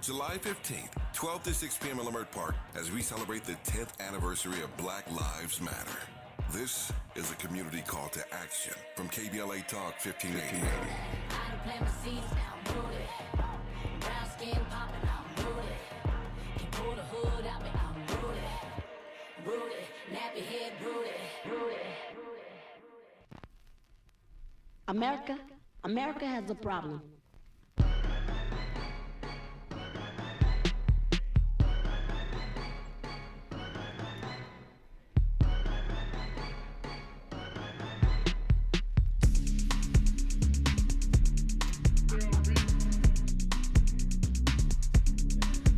July 15th, 12 to 6 p.m. at Leimert Park as we celebrate the 10th anniversary of Black Lives Matter. This is a community call to action from KBLA Talk 1580. I done plant my seeds, now I'm rooted. Brown skin popping, I'm rooted. Can pull the hood out me, I'm rooted. Rooted, nappy head, rooted. America has a problem.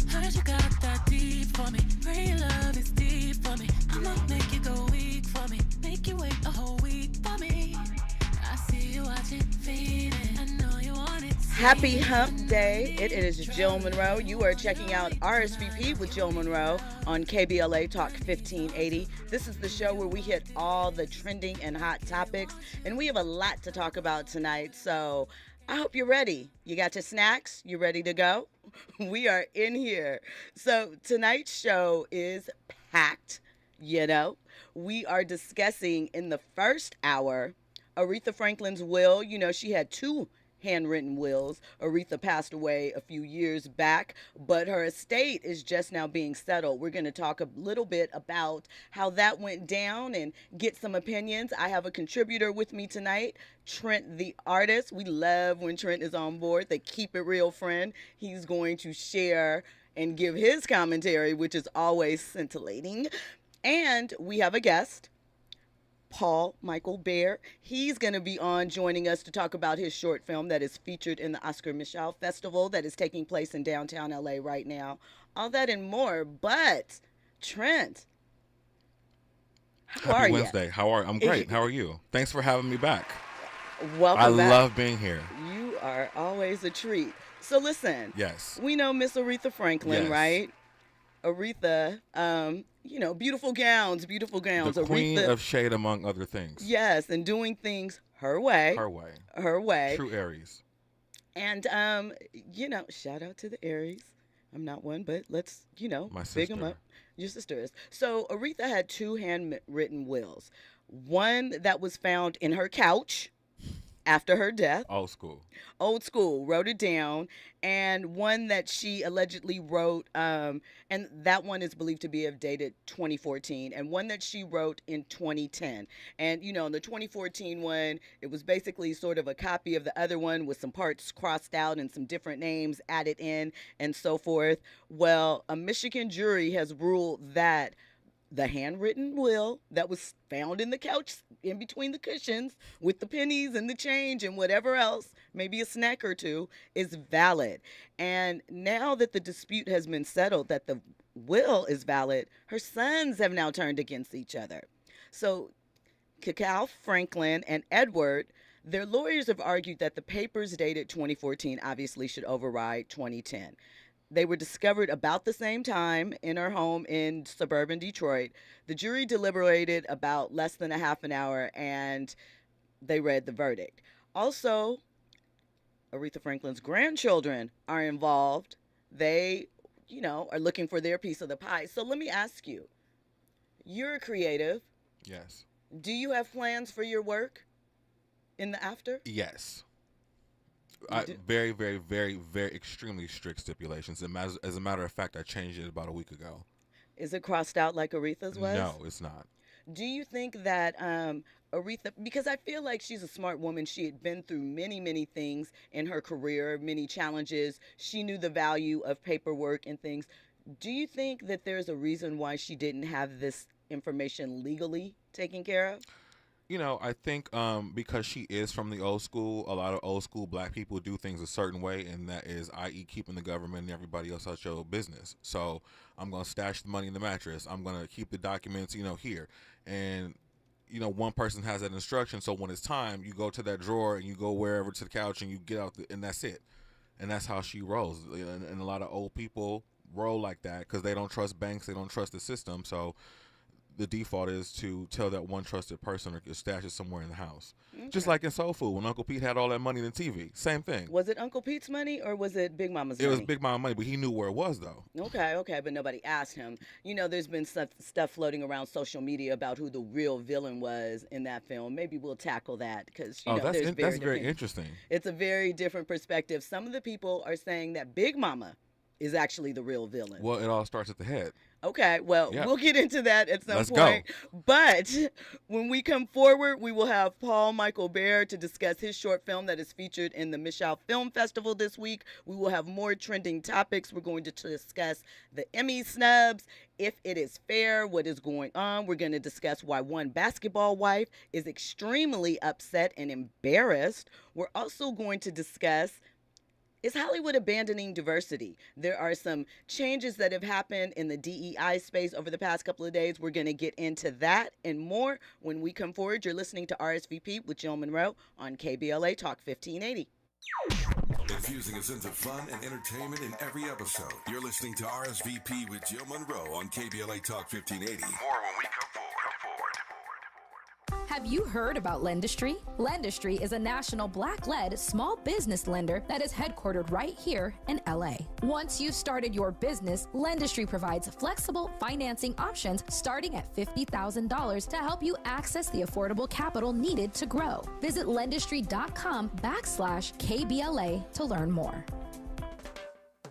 Heard you got that deep for me. Real love is deep for me. I'ma make you go weak for me. Make you wait a whole week for me. I see you watching, feeding. I know you want it. Happy Hump Day. It is Jill Munroe. You are checking out RSVP with Jill Munroe on KBLA Talk 1580. This is the show where we hit all the trending and hot topics, and we have a lot to talk about tonight, so I hope you're ready. You got your snacks? You ready to go? We are in here. So tonight's show is packed, you know. We are discussing in the first hour Aretha Franklin's will. You know, she had two handwritten wills. Aretha passed away a few years back, but her estate is just now being settled. We're going to talk a little bit about how that went down and get some opinions. I have a contributor with me tonight, Trent the Artist. We love when Trent is on board, the Keep It Real friend. He's going to share and give his commentary, which is always scintillating. And we have a guest, Paul Michael Bair. He's going to be on joining us to talk about his short film that is featured in the Micheaux Film Festival that is taking place in downtown LA right now. All that and more. But Trent, how are you? Happy Wednesday. How are I'm great. How are you? Thanks for having me back. Welcome back. I love being here. You are always a treat. So listen. Yes. We know Miss Aretha Franklin, Yes. right? Aretha, you know, beautiful gowns. The Aretha, queen of shade, among other things. yes, and doing things her way. Her way. True Aries. And, you know, shout out to the Aries. I'm not one, but let's, you know, My big them sister. up. Your sister is. So Aretha had two handwritten wills. One that was found in her couch after her death. Old school. Old school, wrote it down, and one that she allegedly wrote, and that one is believed to be of dated 2014, and one that she wrote in 2010. And, you know, in the 2014 one, it was basically sort of a copy of the other one with some parts crossed out and some different names added in and so forth. Well, a Michigan jury has ruled that the handwritten will that was found in the couch in between the cushions with the pennies and the change and whatever else, maybe a snack or two, is valid. And now that the dispute has been settled, that the will is valid, her sons have now turned against each other. So Cacao Franklin and Edward, their lawyers have argued that the papers dated 2014 obviously should override 2010. They were discovered about the same time in her home in suburban Detroit. The jury deliberated about less than a half an hour, and they read the verdict. Also, Aretha Franklin's grandchildren are involved. They, you know, are looking for their piece of the pie. So let me ask you, you're a creative. Yes. Do you have plans for your work in the after? Yes. do? Very, very, very, very extremely strict stipulations. And as a matter of fact, I changed it about a week ago. Is it crossed out like Aretha's was? No, it's not. Do you think that Aretha, because I feel like she's a smart woman, she had been through many, many things in her career, many challenges. She knew the value of paperwork and things. Do you think that there's a reason why she didn't have this information legally taken care of? You know, I think because she is from the old school, a lot of old school black people do things a certain way, and that is, i.e., keeping the government and everybody else out your business. So I'm going to stash the money in the mattress. I'm going to keep the documents, you know, here. And, you know, one person has that instruction. So when it's time, you go to that drawer and you go wherever to the couch and you get out, and that's it. And that's how she rolls. And a lot of old people roll like that because they don't trust banks. They don't trust the system. So the default is to tell that one trusted person or stash it somewhere in the house. Okay. Just like in Soul Food, when Uncle Pete had all that money in the TV. Same thing. Was it Uncle Pete's money or was it Big Mama's It money? was Big Mama money, but he knew where it was, though. Okay, but nobody asked him. You know, there's been stuff floating around social media about who the real villain was in that film. Maybe we'll tackle that because, you know, that's very interesting. It's a very different perspective. Some of the people are saying that Big Mama is actually the real villain. Well, it all starts at the head. Okay, well, Yep. we'll get into that at some Let's point. go. But when we come forward, we will have Paul Michael Bair to discuss his short film that is featured in the Micheaux Film Festival this week. We will have more trending topics. We're going to discuss the Emmy snubs, if it is fair, what is going on. We're going to discuss why one basketball wife is extremely upset and embarrassed. We're also going to discuss, is Hollywood abandoning diversity? There are some changes that have happened in the DEI space over the past couple of days. We're going to get into that and more when we come forward. You're listening to RSVP with Jill Munroe on KBLA Talk 1580. Infusing a sense of fun and entertainment in every episode. You're listening to RSVP with Jill Munroe on KBLA Talk 1580. More when we come forward. Have you heard about Lendistry? Lendistry is a national Black-led small business lender that is headquartered right here in LA. Once you've started your business, Lendistry provides flexible financing options starting at $50,000 to help you access the affordable capital needed to grow. Visit lendistry.com/KBLA to learn more.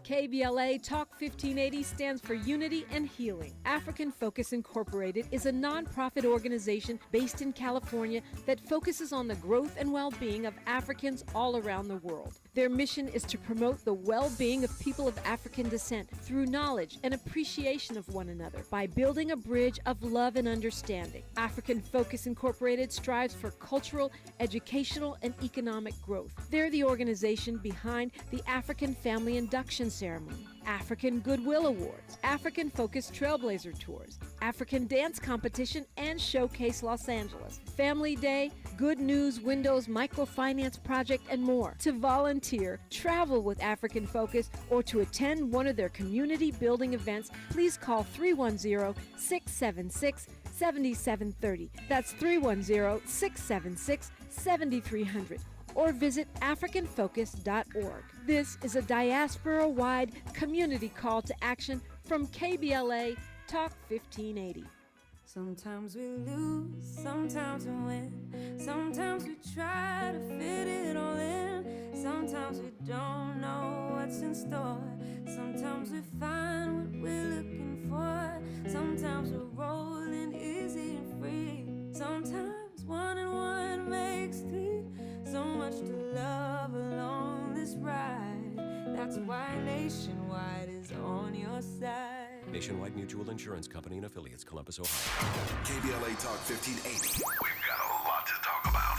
KBLA Talk 1580 stands for Unity and Healing. African Focus Incorporated is a nonprofit organization based in California that focuses on the growth and well-being of Africans all around the world. Their mission is to promote the well-being of people of African descent through knowledge and appreciation of one another by building a bridge of love and understanding. African Focus Incorporated strives for cultural, educational, and economic growth. They're the organization behind the African Family Induction Ceremony, African Goodwill Awards, African Focus Trailblazer Tours, African Dance Competition and Showcase Los Angeles, Family Day, Good News Windows Microfinance Project, and more. To volunteer, travel with African Focus, or to attend one of their community building events, please call 310-676-7730. That's 310-676-7300. Or visit AfricanFocus.org. This is a diaspora-wide community call to action from KBLA Talk 1580. Sometimes we lose, sometimes we win. Sometimes we try to fit it all in. Sometimes we don't know what's in store. Sometimes we find what we're looking for. Sometimes we're rolling easy and free. Sometimes 1 and 1 makes 3. So much to love along this ride. That's why Nationwide is on your side. Nationwide Mutual Insurance Company and Affiliates, Columbus, Ohio. KBLA Talk 1580. We've got a lot to talk about.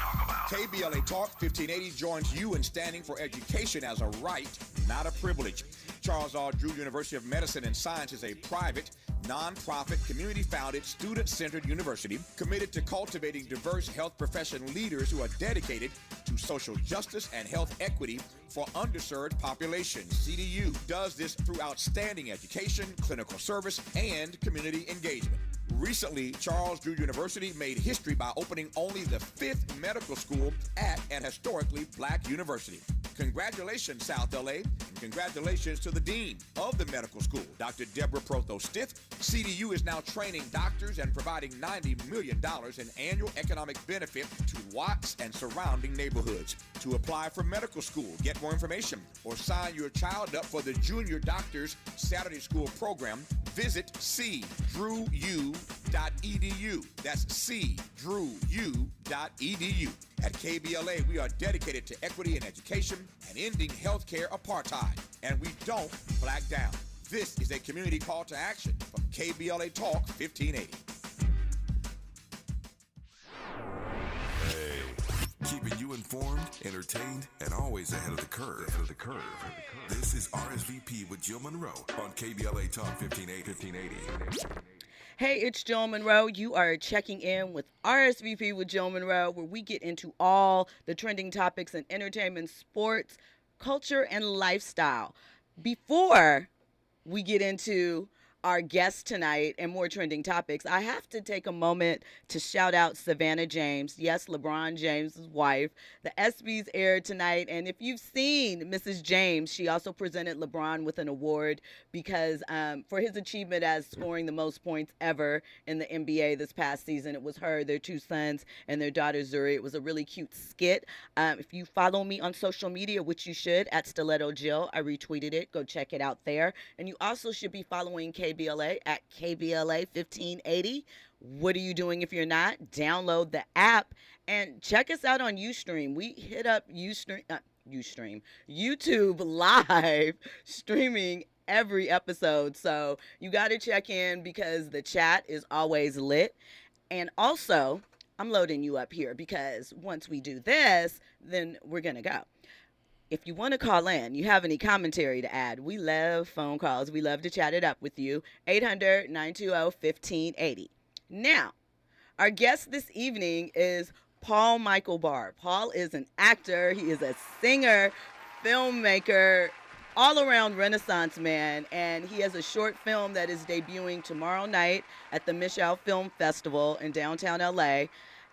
KBLA Talk 1580 joins you in standing for education as a right, not a privilege. Charles R. Drew University of Medicine and Science is a private, non-profit, community-founded, student-centered university committed to cultivating diverse health profession leaders who are dedicated to social justice and health equity for underserved populations. CDU does this through outstanding education, clinical service, and community engagement. Recently, Charles Drew University made history by opening only the 5th medical school at an historically black university. Congratulations, South LA, and congratulations to the Dean of the medical school, Dr. Deborah Protho-Stith. CDU is now training doctors and providing $90 million in annual economic benefit to Watts and surrounding neighborhoods. To apply for medical school, get more information, or sign your child up for the Junior Doctors Saturday School program, visit cdrewu.edu. That's cdrewu.edu. At KBLA, we are dedicated to equity in education and ending healthcare apartheid, and we don't black down. This is a community call to action from KBLA Talk 1580. Keeping you informed, entertained, and always ahead of the curve. This is RSVP with Jill Munroe on KBLA Talk 1580. Hey, it's Jill Munroe. You are checking in with RSVP with Jill Munroe, where we get into all the trending topics in entertainment, sports, culture, and lifestyle. Before we get into our guest tonight and more trending topics, I have to take a moment to shout out Savannah James. Yes, LeBron James' wife. The ESPYs aired tonight, and if you've seen Mrs. James, she also presented LeBron with an award because for his achievement as scoring the most points ever in the NBA this past season. It was her, their two sons, and their daughter Zuri. It was a really cute skit. If you follow me on social media, which you should, at Stiletto Jill, I retweeted it. Go check it out there. And you also should be following KBLA at KBLA 1580. What are you doing if you're not? Download the app and check us out on Ustream. We hit up YouTube live streaming every episode. So you got to check in because the chat is always lit. And also, I'm loading you up here because once we do this, then we're going to go. If you want to call in, you have any commentary to add, we love phone calls. We love to chat it up with you. 800-920-1580. Now, our guest this evening is Paul Michael Bair. Paul is an actor. He is a singer, filmmaker, all-around Renaissance man, and he has a short film that is debuting tomorrow night at the Micheaux Film Festival in downtown LA.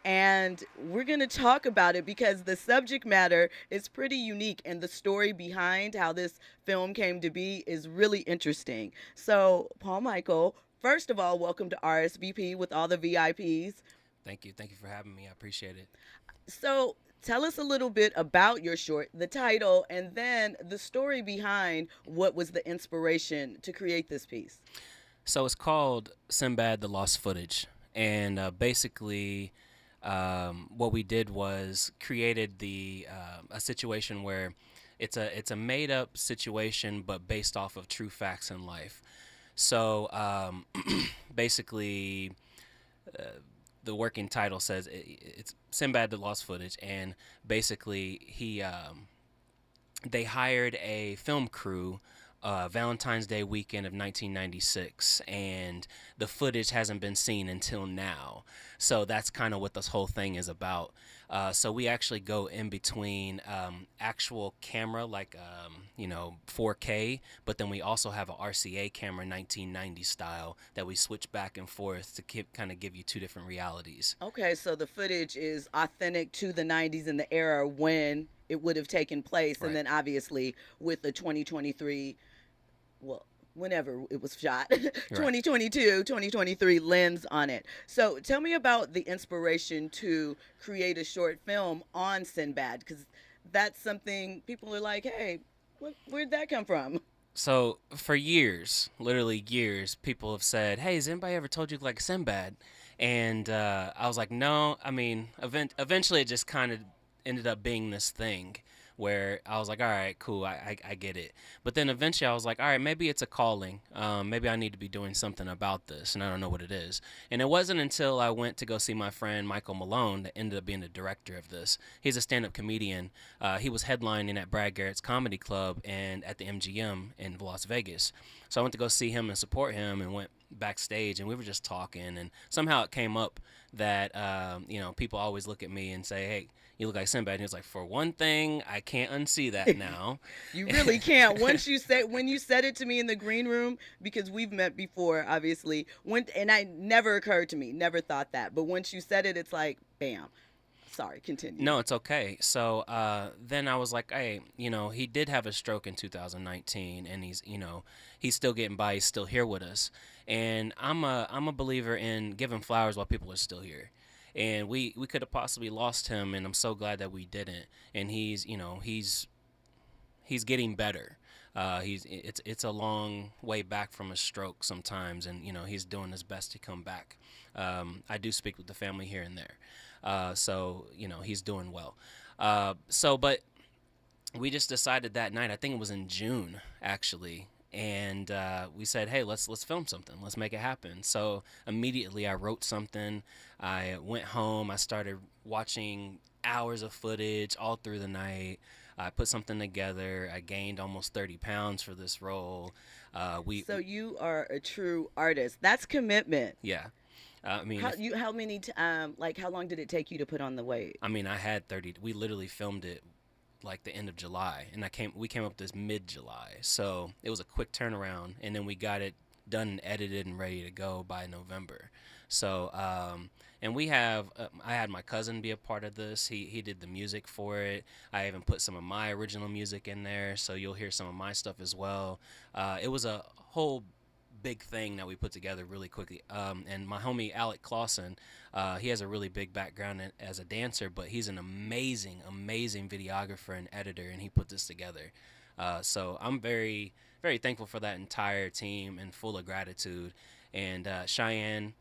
And we're going to talk about it because the subject matter is pretty unique, and the story behind how this film came to be is really interesting. So, Paul Michael, first of all, welcome to RSVP with all the VIPs. Thank you. Thank you for having me. I appreciate it. So, tell us a little bit about your short, the title, and then the story behind what was the inspiration to create this piece. So, it's called Sinbad, the Lost Footage. And basically, what we did was created a situation where it's a made up situation, but based off of true facts in life. So basically, the working title says it's Sinbad, the Lost Footage, and basically they hired a film crew Valentine's Day weekend of 1996, and the footage hasn't been seen until now. So that's kind of what this whole thing is about. So we actually go in between actual camera, like 4K, but then we also have a RCA camera, 1990 style, that we switch back and forth to kind of give you two different realities. Okay, so the footage is authentic to the 90s and the era when it would have taken place, Right. and then obviously with the 2023, well, whenever it was shot, 2022, 2023 lens on it. So tell me about the inspiration to create a short film on Sinbad, because that's something people are like, hey, where'd that come from? So for years, literally years, people have said, hey, has anybody ever told you like Sinbad? And I was like, no. I mean, eventually it just kind of ended up being this thing where I was like, all right, cool, I get it. But then eventually I was like, all right, maybe it's a calling. Maybe I need to be doing something about this, and I don't know what it is. And it wasn't until I went to go see my friend Michael Malone that ended up being the director of this. He's a stand-up comedian. He was headlining at Brad Garrett's Comedy Club and at the MGM in Las Vegas. So I went to go see him and support him and went backstage, and we were just talking, and somehow it came up that people always look at me and say, hey, you look like Sinbad. And he was like, for one thing, I can't unsee that now. You really can't. When you said it to me in the green room, because we've met before, obviously, and I never occurred to me, never thought that. But once you said it, it's like, bam. Sorry, continue. No, it's okay. So then I was like, hey, he did have a stroke in 2019, and he's still getting by. He's still here with us. And I'm a believer in giving flowers while people are still here. And we could have possibly lost him, and I'm so glad that we didn't. And he's getting better. It's a long way back from a stroke sometimes, and he's doing his best to come back. I do speak with the family here and there, so he's doing well. But we just decided that night. I think it was in June actually. And we said, hey, let's film something. Let's make it happen. So immediately I wrote something. I went home. I started watching hours of footage all through the night. I put something together. I gained almost 30 pounds for this role. So you are a true artist. That's commitment. Yeah. I mean, how long did it take you to put on the weight? I mean, I had 30. We literally filmed it like the end of July, and we came up this mid-July, so it was a quick turnaround, and then we got it done and edited and ready to go by November. So, and we have, I had my cousin be a part of this. He did the music for it. I even put some of my original music in there, so you'll hear some of my stuff as well. It was a whole big thing that we put together really quickly. And my homie Alec Clausen, he has a really big background as a dancer, but he's an amazing videographer and editor, and he put this together. So I'm very, very thankful for that entire team and full of gratitude. And Cheyenne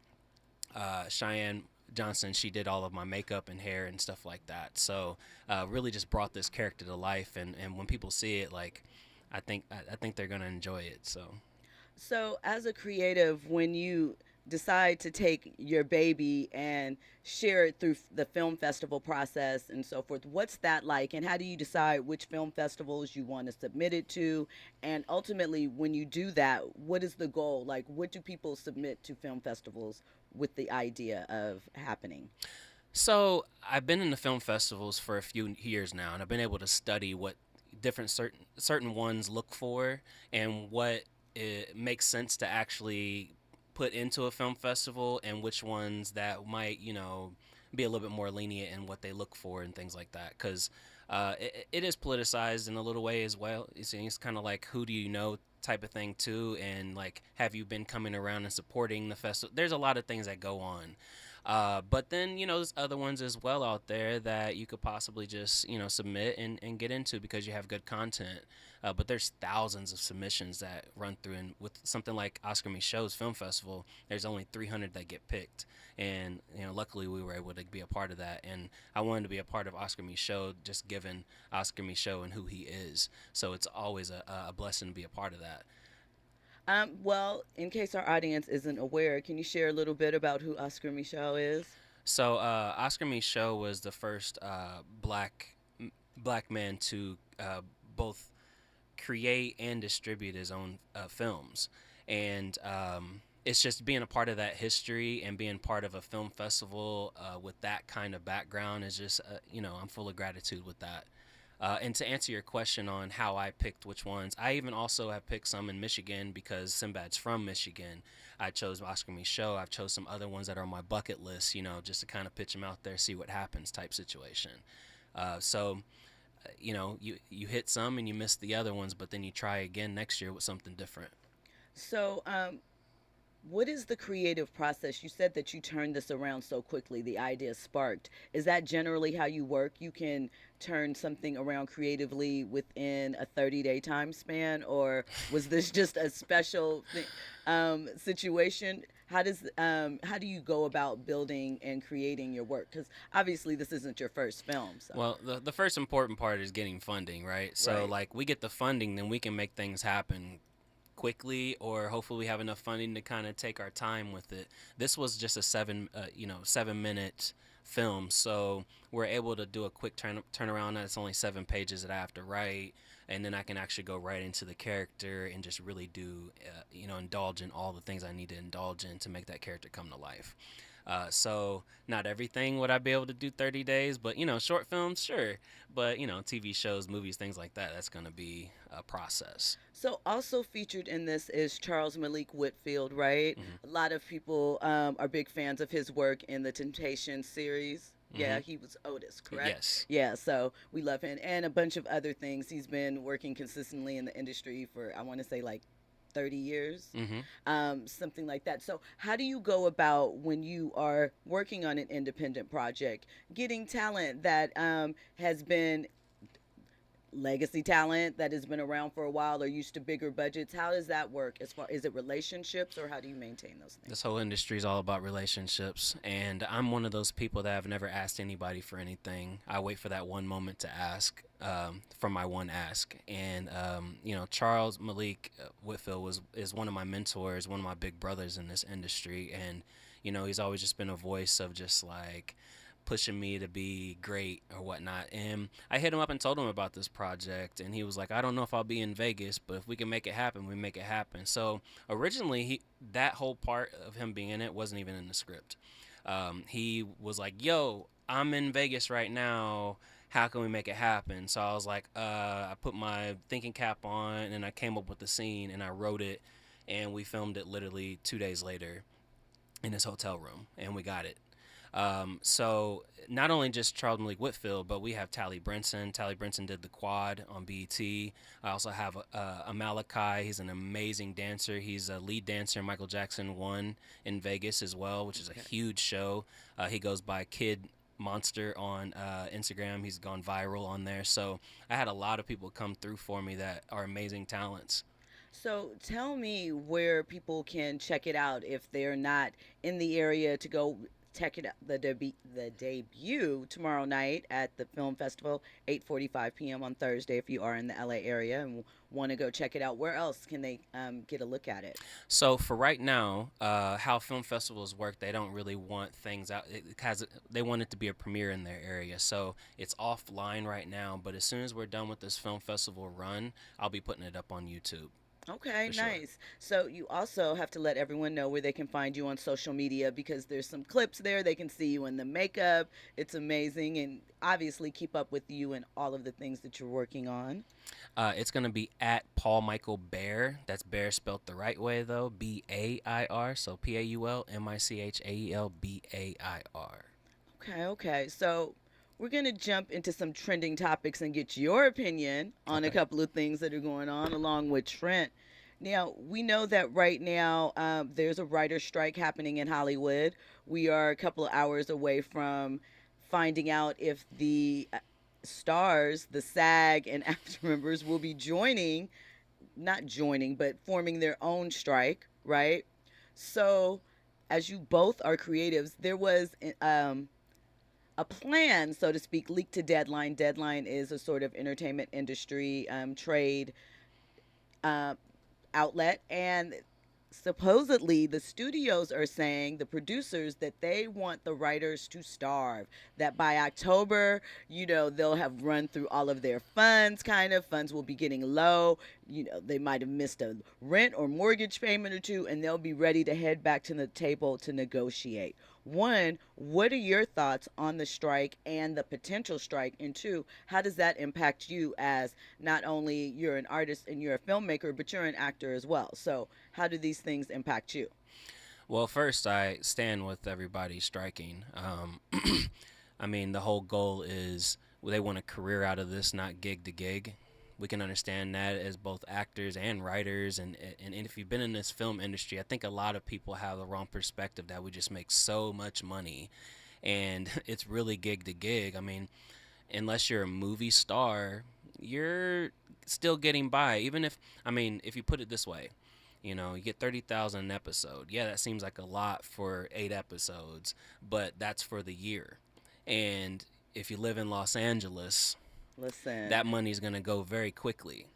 Johnson, she did all of my makeup and hair and stuff like that. So really just brought this character to life. And when people see it, like, I think they're going to enjoy it. So as a creative, when you decide to take your baby and share it through the film festival process and so forth, what's that like, and how do you decide which film festivals you want to submit it to? And ultimately, when you do that, what is the goal? Like, what do people submit to film festivals with the idea of happening? So I've been in the film festivals for a few years now, and I've been able to study what different certain ones look for and what it makes sense to actually put into a film festival, and which ones that might, be a little bit more lenient in what they look for and things like that. Because it is politicized in a little way as well. It's kind of like, who do you know type of thing too, and like, have you been coming around and supporting the festival? There's a lot of things that go on. But then, there's other ones as well out there that you could possibly just, submit and get into because you have good content. But there's thousands of submissions that run through. And with something like Oscar Micheaux's Film Festival, there's only 300 that get picked. And, luckily we were able to be a part of that. And I wanted to be a part of Oscar Micheaux, just given Oscar Micheaux and who he is. So it's always a blessing to be a part of that. Well, in case our audience isn't aware, can you share a little bit about who Oscar Micheaux is? So Oscar Micheaux was the first black man to both create and distribute his own films. And it's just being a part of that history and being part of a film festival with that kind of background is just, I'm full of gratitude with that. And to answer your question on how I picked which ones, I even also have picked some in Michigan because Sinbad's from Michigan. I chose Oscar Micheaux. I've chose some other ones that are on my bucket list, just to kind of pitch them out there, see what happens type situation. So, you hit some and you miss the other ones, but then you try again next year with something different. So, what is the creative process? You said that you turned this around so quickly, the idea sparked. Is that generally how you work? You can turn something around creatively within a 30-day time span, or was this just a special situation? How do you go about building and creating your work? Because obviously this isn't your first film. So. Well, the first important part is getting funding, right? So like, we get the funding, then we can make things happen quickly, or hopefully we have enough funding to kind of take our time with it. This was just a 7-minute film, so we're able to do a quick turnaround. It's only 7 pages that I have to write, and then I can actually go right into the character and just really do, indulge in all the things I need to indulge in to make that character come to life. So not everything would I be able to do 30 days, but, short films, sure. But, TV shows, movies, things like that, that's going to be a process. So also featured in this is Charles Malik Whitfield, right? Mm-hmm. A lot of people are big fans of his work in the Temptation series. Mm-hmm. Yeah, he was Otis, correct? Yes. Yeah, so we love him. And a bunch of other things. He's been working consistently in the industry for, I want to say, like 30 years, something like that. So how do you go about, when you are working on an independent project, getting talent that has been legacy talent that has been around for a while or used to bigger budgets? How does that work? Is it relationships, or how do you maintain those things? This whole industry is all about relationships, and I'm one of those people that have never asked anybody for anything. I wait for that one moment to ask, for my one ask. And Charles Malik Whitfield is one of my mentors, one of my big brothers in this industry, and he's always just been a voice of just like pushing me to be great or whatnot. And I hit him up and told him about this project, and he was like, I don't know if I'll be in Vegas, but if we can make it happen, we make it happen. So originally that whole part of him being in it wasn't even in the script. He was like, yo, I'm in Vegas right now, how can we make it happen? So I was like, I put my thinking cap on and I came up with the scene and I wrote it. and we filmed it literally 2 days later in his hotel room, and we got it. So not only just Charles Malik Whitfield, but we have Tally Brinson. Tally Brinson did the quad on BET. I also have Malachi. He's an amazing dancer. He's a lead dancer in Michael Jackson 1 in Vegas as well, which is a huge show. He goes by Kid Monster on Instagram. He's gone viral on there. So I had a lot of people come through for me that are amazing talents. So tell me where people can check it out if they're not in the area to go check it out. The debut tomorrow night at the film festival, 8:45 p.m. on Thursday. If you are in the LA area and want to go check it out, where else can they get a look at it? So for right now, how film festivals work, they don't really want things out. They want it to be a premiere in their area, so it's offline right now. But as soon as we're done with this film festival run, I'll be putting it up on YouTube. Okay, For nice. sure. So you also have to let everyone know where they can find you on social media, because there's some clips there. They can see you in the makeup. It's amazing, and obviously keep up with you and all of the things that you're working on. It's going to be at Paul Michael Bair. That's Bair spelled the right way, though. Bair. So PaulMichaelBair. Okay. So we're going to jump into some trending topics and get your opinion on a couple of things that are going on along with Trent. Now, we know that right now there's a writer's strike happening in Hollywood. We are a couple of hours away from finding out if the stars, the SAG and AFTRA members will be forming their own strike, right? So, as you both are creatives, there was a plan, so to speak, leaked to Deadline. Deadline is a sort of entertainment industry trade outlet, and supposedly the studios are saying, the producers, that they want the writers to starve, that by October, they'll have run through all of their funds. Funds will be getting low. They might have missed a rent or mortgage payment or two, and they'll be ready to head back to the table to negotiate. One, what are your thoughts on the strike and the potential strike? And two, how does that impact you, as not only you're an artist and you're a filmmaker, but you're an actor as well? So how do these things impact you? Well, first, I stand with everybody striking. I mean, the whole goal is they want a career out of this, not gig to gig. We can understand that as both actors and writers, and if you've been in this film industry, I think a lot of people have the wrong perspective that we just make so much money, and it's really gig to gig. I mean, unless you're a movie star, you're still getting by. Even if you put it this way, you get 30,000 an episode. Yeah, that seems like a lot for 8 episodes, but that's for the year. And if you live in Los Angeles, listen, that money's gonna go very quickly.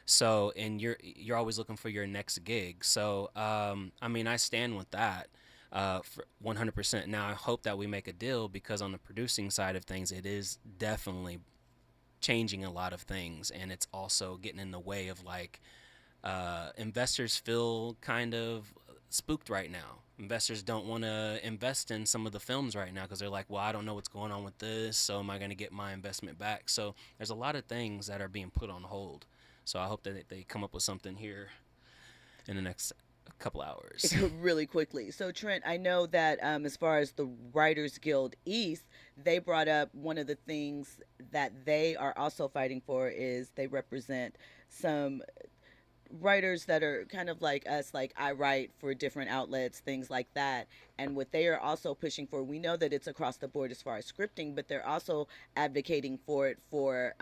So, and you're always looking for your next gig. So, I stand with that for 100%. Now, I hope that we make a deal, because on the producing side of things, it is definitely changing a lot of things, and it's also getting in the way of investors feel kind of spooked right now. Investors don't want to invest in some of the films right now because they're like, well, I don't know what's going on with this, so am I going to get my investment back? So there's a lot of things that are being put on hold. So I hope that they come up with something here in the next couple hours. Really quickly. So, Trent, I know that as far as the Writers Guild East, they brought up one of the things that they are also fighting for is they represent some writers that are kind of like us, like I write for different outlets, things like that. And what they are also pushing for, we know that it's across the board as far as scripting, but they're also advocating for it for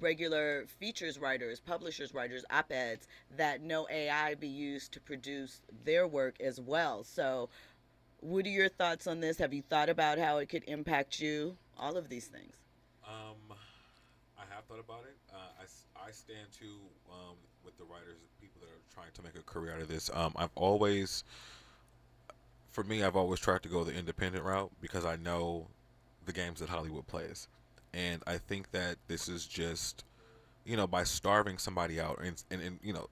regular features writers, publishers writers, op-eds, that no AI be used to produce their work as well. So what are your thoughts on this? Have you thought about how it could impact you? All of these things. I have thought about it. I stand too with the writers, people that are trying to make a career out of this. I've always tried to go the independent route because I know the games that Hollywood plays. And I think that this is just, by starving somebody out and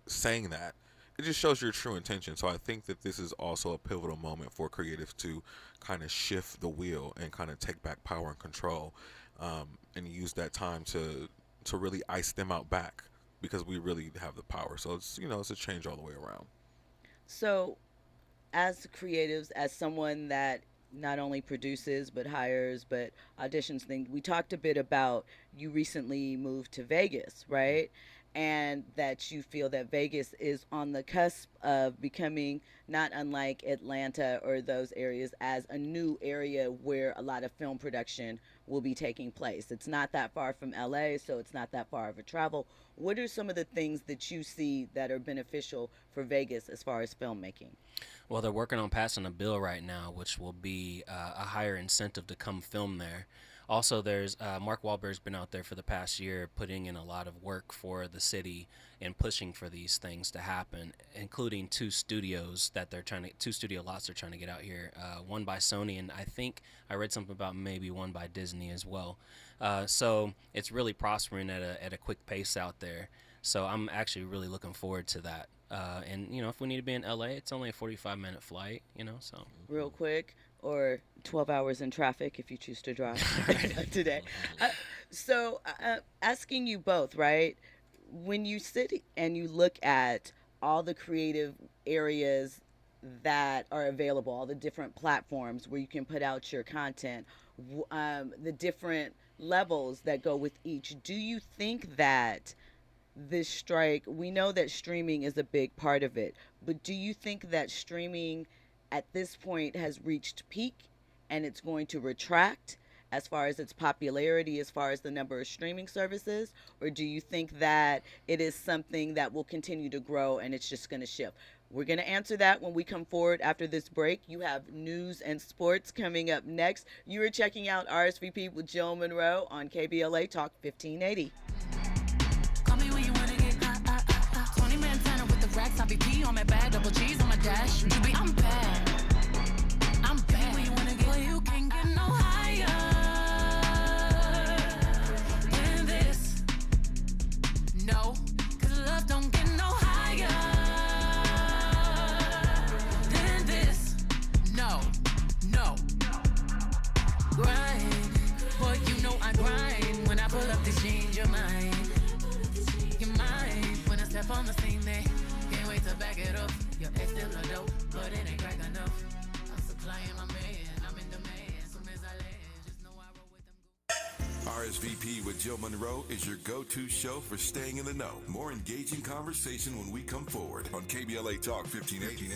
saying that, it just shows your true intention. So I think that this is also a pivotal moment for creatives to kind of shift the wheel and kind of take back power and control, and use that time to really ice them out back because we really have the power. So it's, it's a change all the way around. So, as creatives, as someone that not only produces but hires but auditions things, we talked a bit about you recently moved to Vegas, right? And that you feel that Vegas is on the cusp of becoming, not unlike Atlanta or those areas, as a new area where a lot of film production will be taking place. It's not that far from LA, so it's not that far of a travel. What are some of the things that you see that are beneficial for Vegas as far as filmmaking? Well, they're working on passing a bill right now, which will be a higher incentive to come film there. Also, there's Mark Wahlberg's been out there for the past year putting in a lot of work for the city and pushing for these things to happen, including two studio lots they're trying to get out here. One by Sony, and I think I read something about maybe one by Disney as well. So it's really prospering at a quick pace out there. So I'm actually really looking forward to that. And if we need to be in LA, it's only a 45-minute flight. So real quick. Or 12 hours in traffic if you choose to drive today. So asking you both, right, when you sit and you look at all the creative areas that are available, all the different platforms where you can put out your content, the different levels that go with each, do you think that this strike, we know that streaming is a big part of it, but do you think that streaming at this point has reached peak and it's going to retract as far as its popularity, as far as the number of streaming services? Or do you think that it is something that will continue to grow and it's just going to shift? We're going to answer that when we come forward after this break. You have news and sports coming up next. You are checking out RSVP with Jill Munroe on KBLA Talk 1580. Call me when you wanna get 20 Montana with the racks, RSVP on my bag, double G's on my dash. I'm bad. I'm bad. When you wanna get, well, you can't get no higher than this. No, 'cause love don't get no higher than this. No. Grind, boy, you know I grind. When I pull up this change your mind. Your mind, when I step on the scene, they can't wait to back it up. Your ex still a dope, but it ain't crack enough. I'm supplying my man, I'm in demand. Soon as I land, just know I roll with them. RSVP with Jill Munroe is your go-to show for staying in the know. More engaging conversation when we come forward on KBLA Talk 1580.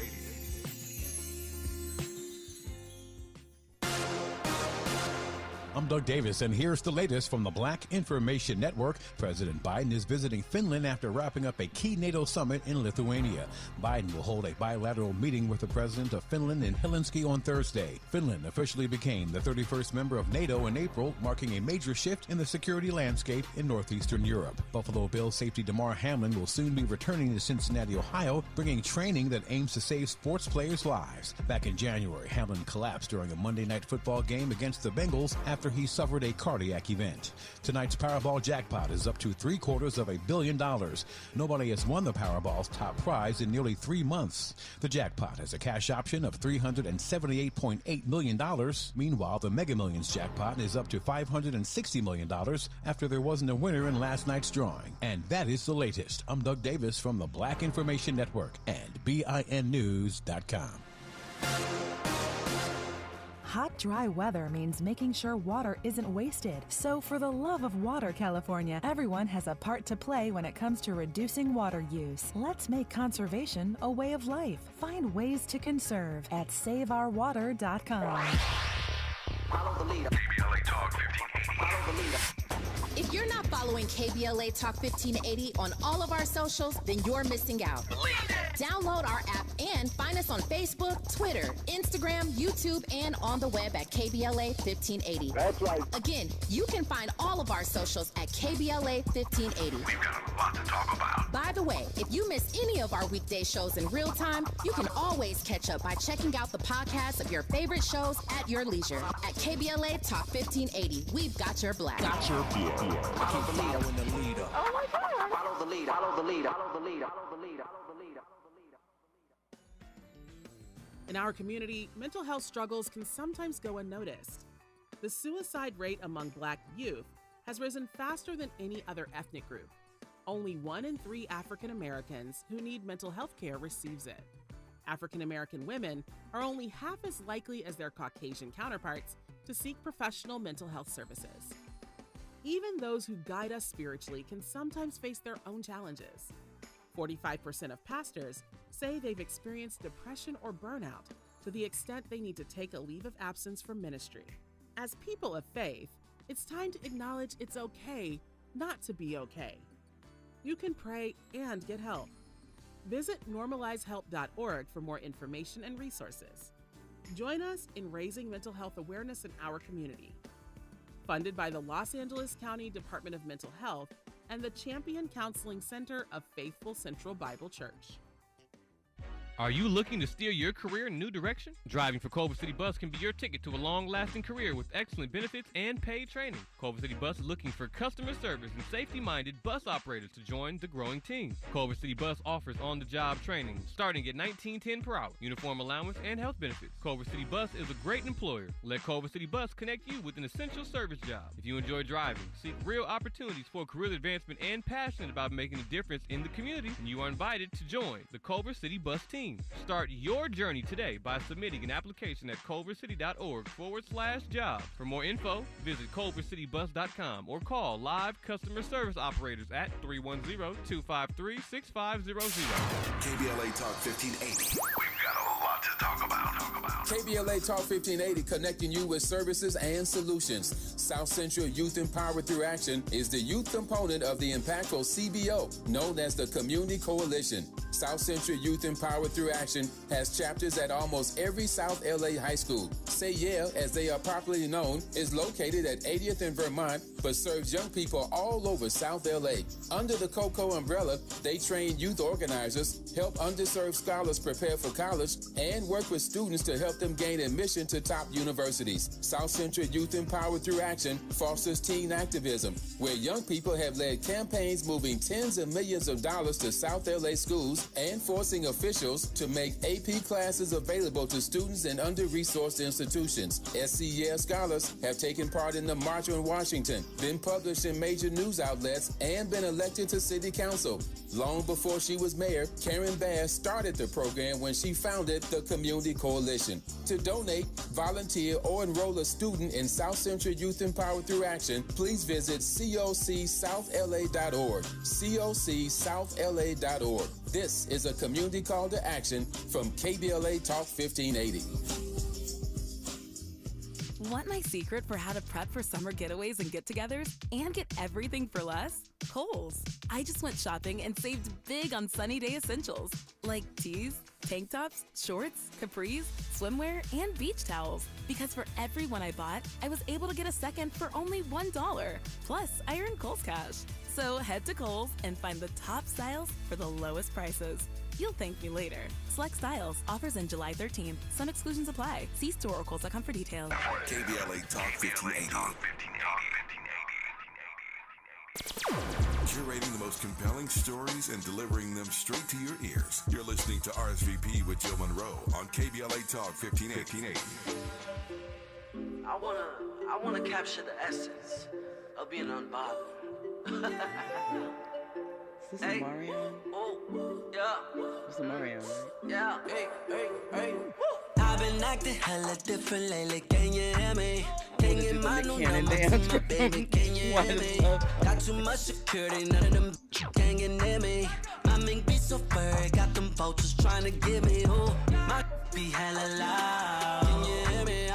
I'm Doug Davis, and here's the latest from the Black Information Network. President Biden is visiting Finland after wrapping up a key NATO summit in Lithuania. Biden will hold a bilateral meeting with the president of Finland in Helsinki on Thursday. Finland officially became the 31st member of NATO in April, marking a major shift in the security landscape in northeastern Europe. Buffalo Bills safety Damar Hamlin will soon be returning to Cincinnati, Ohio, bringing training that aims to save sports players' lives. Back in January, Hamlin collapsed during a Monday Night Football game against the Bengals after he suffered a cardiac event. Tonight's Powerball jackpot is up to $750 million. Nobody has won the Powerball's top prize in nearly 3 months. The jackpot has a cash option of $378.8 million. Meanwhile, the Mega Millions jackpot is up to $560 million after there wasn't a winner in last night's drawing. And that is the latest. I'm Doug Davis from the Black Information Network and BINnews.com. Hot, dry weather means making sure water isn't wasted. So for the love of water, California, everyone has a part to play when it comes to reducing water use. Let's make conservation a way of life. Find ways to conserve at SaveOurWater.com. Follow the leader. KBLA Talk 1580. Follow the leader. If you're not following KBLA Talk 1580 on all of our socials, then you're missing out. Download our app and find us on Facebook, Twitter, Instagram, YouTube, and on the web at KBLA 1580. That's right. Again, you can find all of our socials at KBLA 1580. We've got a lot to talk about. By the way, if you miss any of our weekday shows in real time, you can always catch up by checking out the podcast of your favorite shows at your leisure. At KBLA Talk 1580, we've got your black. Got your black. Follow the leader. Oh my God. Follow the leader. Follow the leader. Follow the leader. Follow the leader. Follow the leader. In our community, mental health struggles can sometimes go unnoticed. The suicide rate among Black youth has risen faster than any other ethnic group. only 1 in 3 African Americans who need mental health care receives it. African American women are only half as likely as their Caucasian counterparts to seek professional mental health services. Even those who guide us spiritually can sometimes face their own challenges. 45% of pastors say they've experienced depression or burnout to the extent they need to take a leave of absence from ministry. As people of faith, it's time to acknowledge it's okay not to be okay. You can pray and get help. Visit normalizehelp.org for more information and resources. Join us in raising mental health awareness in our community. Funded by the Los Angeles County Department of Mental Health and the Champion Counseling Center of Faithful Central Bible Church. Are you looking to steer your career in a new direction? Driving for Culver City Bus can be your ticket to a long-lasting career with excellent benefits and paid training. Culver City Bus is looking for customer service and safety-minded bus operators to join the growing team. Culver City Bus offers on-the-job training starting at $19.10 per hour, uniform allowance, and health benefits. Culver City Bus is a great employer. Let Culver City Bus connect you with an essential service job. If you enjoy driving, seek real opportunities for career advancement, and passionate about making a difference in the community, then you are invited to join the Culver City Bus team. Start your journey today by submitting an application at culvercity.org/jobs. For more info, visit culvercitybus.com or call live customer service operators at 310-253-6500. KBLA Talk 1580. We've got a lot to talk about. KBLA Talk 1580, connecting you with services and solutions. South Central Youth Empowered Through Action is the youth component of the impactful CBO, known as the Community Coalition. South Central Youth Empowered Through Action has chapters at almost every South LA high school. Say Yeah, as they are popularly known, is located at 80th and Vermont, but serves young people all over South LA. Under the COCO umbrella, they train youth organizers, help underserved scholars prepare for college, and work with students to help them gain admission to top universities. South Central Youth Empowered Through Action fosters teen activism, where young people have led campaigns moving tens of millions of dollars to South LA schools and forcing officials to make AP classes available to students in under-resourced institutions. SCEL scholars have taken part in the March on Washington, been published in major news outlets, and been elected to city council. Long before she was mayor, Karen Bass started the program when she founded the Community Coalition. To donate, volunteer, or enroll a student in South Central Youth Empowered Through Action, please visit cocsouthla.org. cocsouthla.org. This is a community call to action from KBLA Talk 1580. Want my secret for how to prep for summer getaways and get-togethers and get everything for less? Kohl's. I just went shopping and saved big on sunny day essentials like tees, tank tops, shorts, capris, swimwear, and beach towels. Because for every one I bought, I was able to get a second for only $1. Plus, I earned Kohl's Cash. So head to Kohl's and find the top styles for the lowest prices. You'll thank me later. Select styles. Offers in July 13th. Some exclusions apply. See store or Kohl's.com for details. KBLA Talk 1580. Curating the most compelling stories and delivering them straight to your ears. You're listening to RSVP with Jill Munroe on KBLA Talk 1580. I wanna capture the essence of being unbothered. Is this a Marion? Oh, yeah. This is a Marion, right? Yeah. Hey. I've been acting hella different lately. Can you hear me? Can you get my new number to my baby? Can you hear me? Got too much security, none of them can get near me. My mink be so furry, got them vultures trying to get me. Oh, my be hella loud. Can you hear me?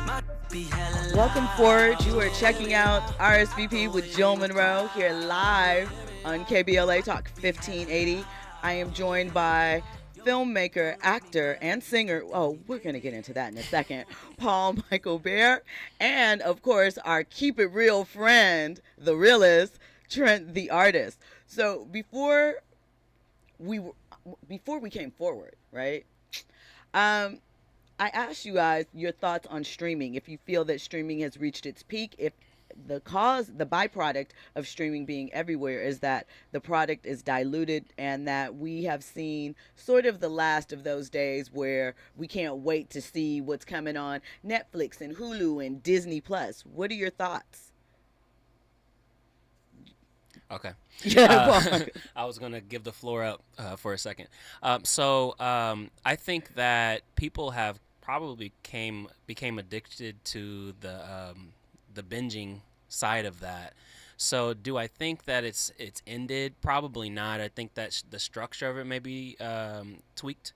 My be hella loud. Welcome forward. You are checking out RSVP with Jill Munroe here live on KBLA Talk 1580. I am joined by filmmaker, actor, and singer. Oh, we're going to get into that in a second. Paul Michael Bair. And, of course, our Keep It Real friend, the realist, Trent the Artist. So before we came forward, right, I asked you guys your thoughts on streaming. If you feel that streaming has reached its peak, if the byproduct of streaming being everywhere is that the product is diluted and that we have seen sort of the last of those days where we can't wait to see what's coming on Netflix and Hulu and Disney Plus. What are your thoughts? Okay. Yeah, I was gonna give the floor up for a second. I think that people have probably became addicted to the binging side of that. So do I think that it's ended? Probably not. I think that the structure of it may be tweaked.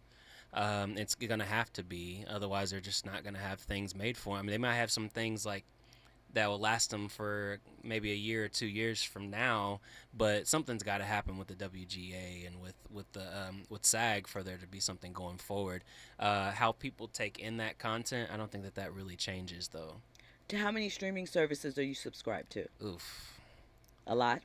It's gonna have to be, otherwise they're just not gonna have things made for them. They might have some things like that will last them for maybe a year or 2 years from now, but something's got to happen with the WGA and with SAG for there to be something going forward. How people take in that content, I don't think that really changes though. To how many streaming services are you subscribed to? Oof, a lot.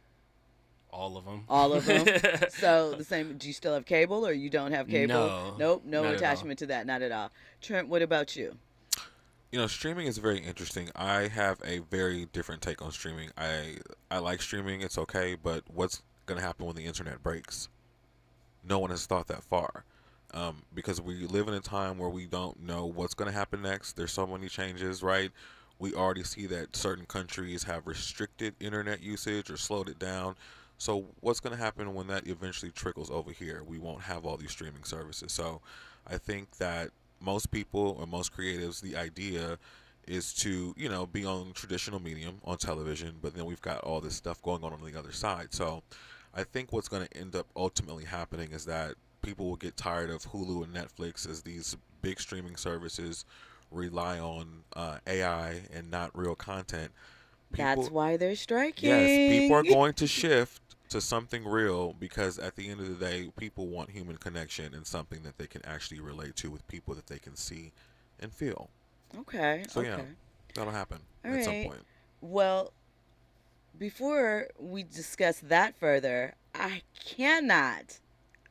All of them. All of them. So the same. Do you still have cable, or you don't have cable? No. Nope. No attachment to that. Not at all. Trent, what about you? You know, streaming is very interesting. I have a very different take on streaming. I like streaming. It's okay, but what's going to happen when the internet breaks? No one has thought that far, because we live in a time where we don't know what's going to happen next. There's so many changes, right? We already see that certain countries have restricted internet usage or slowed it down. So what's going to happen when that eventually trickles over here? We won't have all these streaming services. So I think that most people or most creatives, the idea is to, you know, be on traditional medium on television, but then we've got all this stuff going on the other side. So I think what's going to end up ultimately happening is that people will get tired of Hulu and Netflix as these big streaming services rely on AI and not real content. That's why they're striking. Yes, people are going to shift to something real, because at the end of the day, people want human connection and something that they can actually relate to with people that they can see and feel. Okay. So yeah, that'll happen All at some right. point. Well, before we discuss that further, I cannot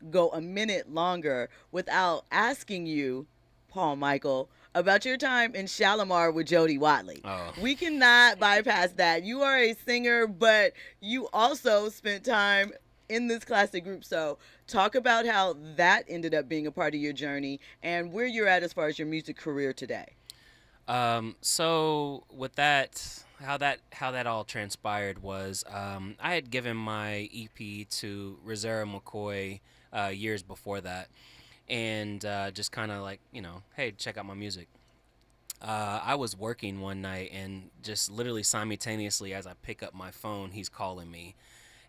go a minute longer without asking you, Paul Michael, about your time in Shalimar with Jody Watley. Oh. We cannot bypass that. You are a singer, but you also spent time in this classic group. So talk about how that ended up being a part of your journey and where you're at as far as your music career today. So with that, how that all transpired was, I had given my EP to Rosera McCoy years before that, and just kind of like, you know, hey, check out my music. I was working one night, and just literally simultaneously as I pick up my phone, he's calling me.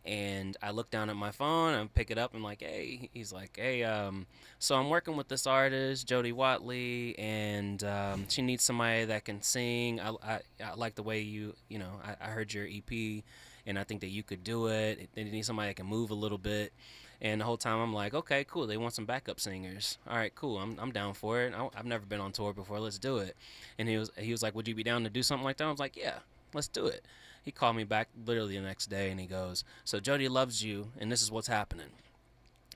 And I look down at my phone and pick it up and like, hey, he's like, hey, so I'm working with this artist, Jody Watley, and she needs somebody that can sing. I like the way you know, I heard your EP, and I think that you could do it. They need somebody that can move a little bit. And the whole time I'm like, okay, cool. They want some backup singers. All right, cool. I'm down for it. I've never been on tour before. Let's do it. And he was like, would you be down to do something like that? I was like, yeah, let's do it. He called me back literally the next day, and he goes, so Jody loves you, and this is what's happening.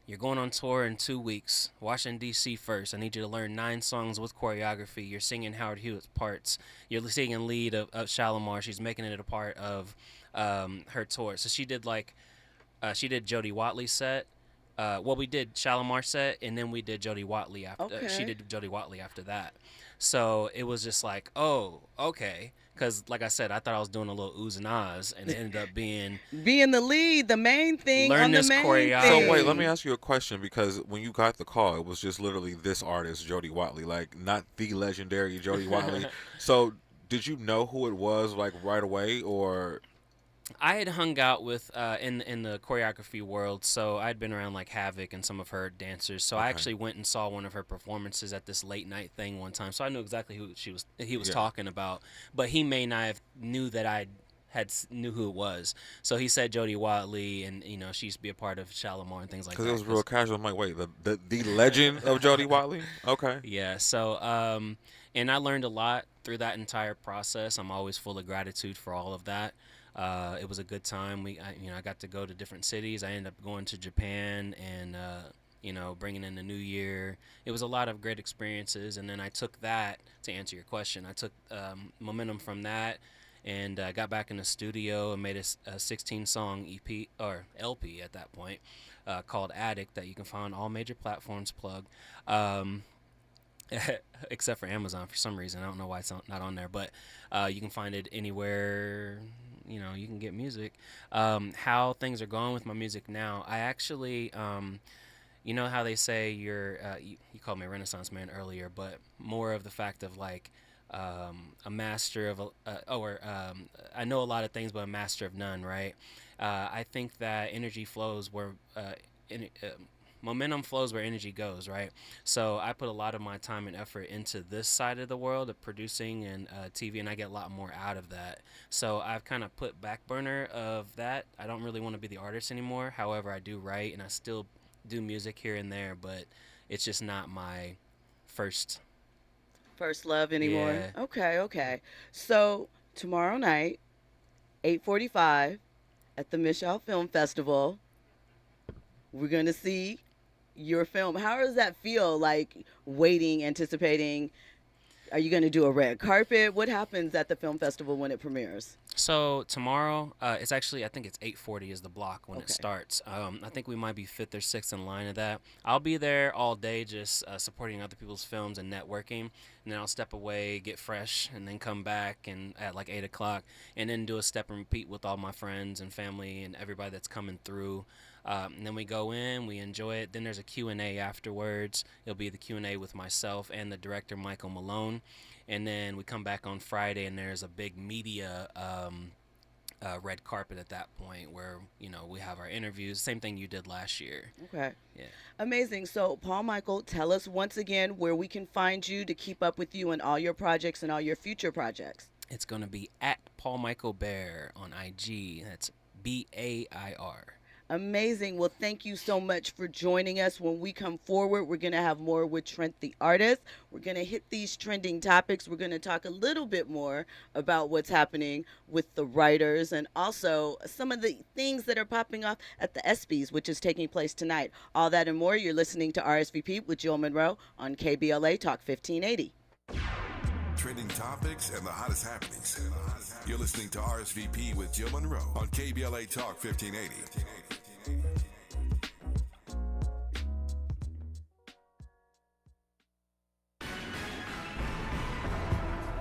You're going on tour in 2 weeks. Washington, D.C. first. I need you to learn 9 songs with choreography. You're singing Howard Hewitt's parts. You're singing lead of Shalimar. She's making it a part of her tour. So she did she did Jody Watley's set. We did Shalimar set, and then we did Jody Watley after. Okay. She did Jody Watley after that. So it was just like, oh, okay. Because, like I said, I thought I was doing a little oohs and ahs, and it ended up being the lead, the main thing. Learn on this the main choreography. thing. So wait, let me ask you a question, because when you got the call, it was just literally this artist, Jody Watley, like not the legendary Jody Watley. So did you know who it was like right away, or? I had hung out with in the choreography world, so I'd been around like Havoc and some of her dancers. So I actually went and saw one of her performances at this late night thing one time. So I knew exactly who he was talking about, but he may not have knew that I knew who it was. So he said Jody Watley, and you know, she used to be a part of Shalimar and things like that. Because it was real casual. I'm like, wait, the legend of Jody Watley? Okay. Yeah. So and I learned a lot through that entire process. I'm always full of gratitude for all of that. It was a good time. I got to go to different cities. I ended up going to Japan and, bringing in the new year. It was a lot of great experiences. And then I took that, to answer your question, I took momentum from that and got back in the studio and made a 16-song EP, or LP at that point, called Addict, that you can find on all major platforms, plug. except for Amazon for some reason. I don't know why it's not on there, but you can find it anywhere, you know, you can get music. How things are going with my music now, I actually, you know how they say you called me a Renaissance man earlier, but more of the fact of like a master of, I know a lot of things, but a master of none, right? I think that energy flows where, momentum flows where energy goes, right? So I put a lot of my time and effort into this side of the world of producing and TV, and I get a lot more out of that. So I've kind of put back burner of that. I don't really want to be the artist anymore. However, I do write, and I still do music here and there, but it's just not my first love anymore. Yeah. Okay. So tomorrow night, 8:45 at the Micheaux Film Festival, we're going to see your film. How does that feel, like waiting, anticipating? Are you going to do a red carpet? What happens at the film festival when it premieres? So tomorrow, it's actually, I think it's 8:40 is the block when it starts. I think we might be 5th or 6th in line of that. I'll be there all day just supporting other people's films and networking. And then I'll step away, get fresh, and then come back and at like 8 o'clock and then do a step and repeat with all my friends and family and everybody that's coming through. And then we go in, we enjoy it. Then there's a Q&A afterwards. It'll be the Q&A with myself and the director, Michael Malone. And then we come back on Friday, and there's a big media red carpet at that point where, you know, we have our interviews. Same thing you did last year. Okay. Yeah. Amazing. So, Paul Michael, tell us once again where we can find you to keep up with you and all your projects and all your future projects. It's going to be at Paul Michael Bair on IG. That's BAIR. Amazing. Well, thank you so much for joining us. When we come forward, we're going to have more with Trent the Artist. We're going to hit these trending topics. We're going to talk a little bit more about what's happening with the writers and also some of the things that are popping off at the ESPYs, which is taking place tonight. All that and more. You're listening to RSVP with Jill Munroe on KBLA Talk 1580. Trending topics and the hottest happenings. You're listening to RSVP with Jill Munroe on KBLA Talk 1580.